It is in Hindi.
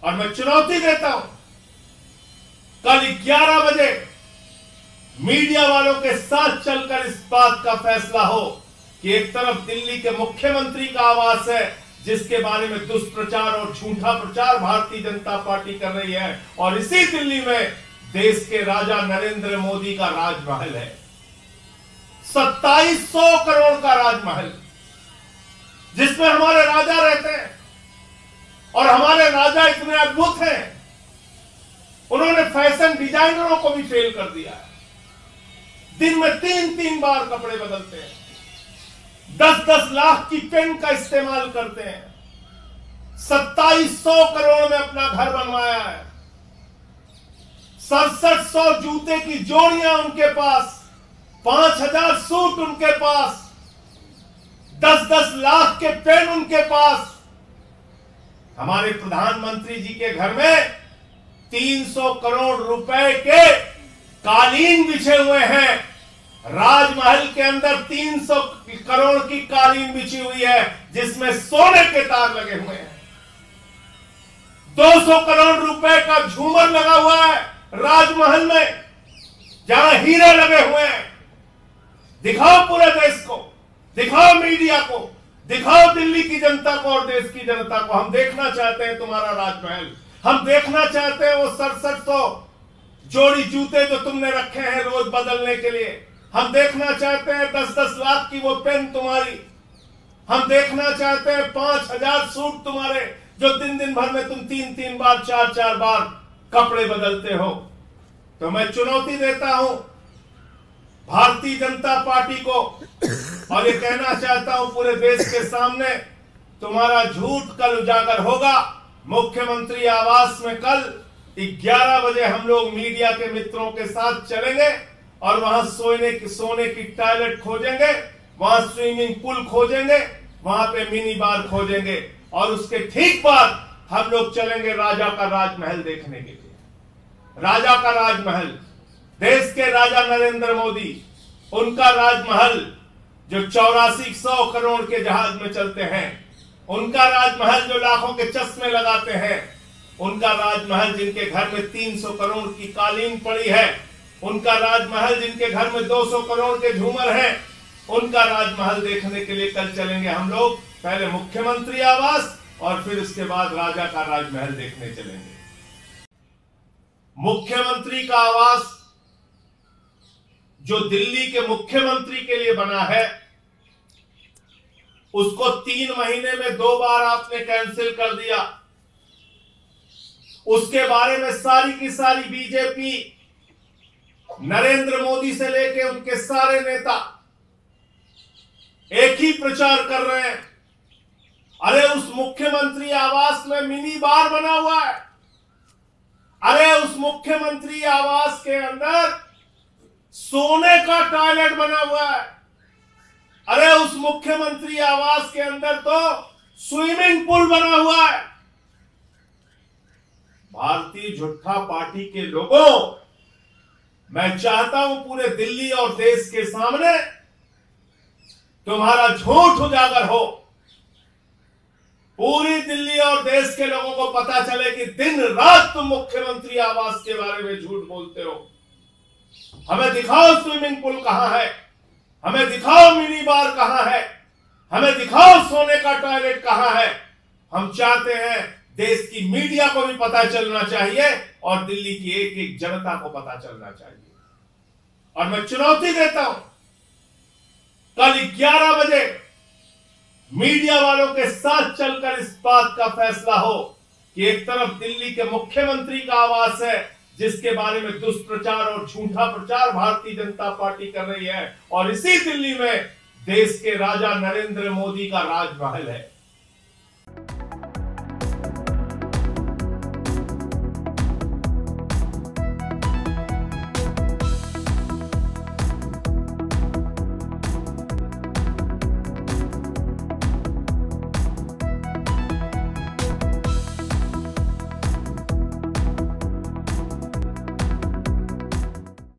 और मैं चुनौती देता हूं, कल 11 बजे मीडिया वालों के साथ चलकर इस बात का फैसला हो कि एक तरफ दिल्ली के मुख्यमंत्री का आवास है जिसके बारे में दुष्प्रचार और झूठा प्रचार भारतीय जनता पार्टी कर रही है, और इसी दिल्ली में देश के राजा नरेंद्र मोदी का राजमहल है, 2700 करोड़ का राजमहल, जिसमें हमारे राजा रहते हैं। और हमारे राजा इतने अद्भुत हैं, उन्होंने फैशन डिजाइनरों को भी फेल कर दिया है। दिन में 3-3 बार कपड़े बदलते हैं, 10-10 लाख की पेन का इस्तेमाल करते हैं, 2700 करोड़ में अपना घर बनवाया है, 6700 जूते की जोड़ियां उनके पास, 5000 सूट उनके पास, 10-10 लाख के पेन उनके पास। हमारे प्रधानमंत्री जी के घर में 300 करोड़ रुपए के कालीन बिछे हुए हैं। राजमहल के अंदर 300 करोड़ की कालीन बिछी हुई है जिसमें सोने के तार लगे हुए हैं। 200 करोड़ रुपए का झूमर लगा हुआ है राजमहल में, जहां हीरे लगे हुए हैं। दिखाओ पूरे देश को, दिखाओ मीडिया को, दिखाओ दिल्ली की जनता को और देश की जनता को। हम देखना चाहते हैं तुम्हारा राजमहल, हम देखना चाहते हैं वो 6700 जोड़ी जूते जो तुमने रखे हैं रोज बदलने के लिए। हम देखना चाहते हैं 10-10 लाख की वो पेन तुम्हारी। हम देखना चाहते हैं 5000 सूट तुम्हारे, जो दिन भर में तुम 3-3 बार 4-4 बार कपड़े बदलते हो। तो मैं चुनौती देता हूं भारतीय जनता पार्टी को, और ये कहना चाहता हूं पूरे देश के सामने, तुम्हारा झूठ कल उजागर होगा। मुख्यमंत्री आवास में कल 11 बजे हम लोग मीडिया के मित्रों के साथ चलेंगे और वहां सोने की टॉयलेट खोजेंगे, वहां स्विमिंग पूल खोजेंगे, वहां पे मिनी बार खोजेंगे, और उसके ठीक बाद हम लोग चलेंगे राजा का राजमहल देखने के लिए। राजा का राजमहल, देश के राजा नरेंद्र मोदी, उनका राजमहल जो 8400 करोड़ के जहाज में चलते हैं, उनका राजमहल जो लाखों के चश्मे लगाते हैं, उनका राजमहल जिनके घर में 300 करोड़ की कालीन पड़ी है, उनका राजमहल जिनके घर में 200 करोड़ के झूमर हैं, उनका राजमहल देखने के लिए कल चलेंगे हम लोग। पहले मुख्यमंत्री आवास और फिर उसके बाद राजा का राजमहल देखने चलेंगे। मुख्यमंत्री का आवास जो दिल्ली के मुख्यमंत्री के लिए बना है, उसको 3 महीने में 2 बार आपने कैंसिल कर दिया। उसके बारे में सारी की सारी बीजेपी, नरेंद्र मोदी से लेके उनके सारे नेता एक ही प्रचार कर रहे हैं, अरे उस मुख्यमंत्री आवास में मिनी बार बना हुआ है, अरे उस मुख्यमंत्री आवास के अंदर सोने का टॉयलेट बना हुआ है, अरे उस मुख्यमंत्री आवास के अंदर तो स्विमिंग पूल बना हुआ है। भारतीय जनता पार्टी के लोगों, मैं चाहता हूं पूरे दिल्ली और देश के सामने तुम्हारा झूठ उजागर हो। पूरी दिल्ली और देश के लोगों को पता चले कि दिन रात तुम मुख्यमंत्री आवास के बारे में झूठ बोलते हो। हमें दिखाओ स्विमिंग पूल कहां है, हमें दिखाओ मिनी बार कहां है, हमें दिखाओ सोने का टॉयलेट कहां है। हम चाहते हैं देश की मीडिया को भी पता चलना चाहिए और दिल्ली की एक एक जनता को पता चलना चाहिए। और मैं चुनौती देता हूं, कल 11 बजे मीडिया वालों के साथ चलकर इस बात का फैसला हो कि एक तरफ दिल्ली के मुख्यमंत्री का आवास है जिसके बारे में दुष्प्रचार और झूठा प्रचार भारतीय जनता पार्टी कर रही है, और इसी दिल्ली में देश के राजा नरेंद्र मोदी का राजमहल है।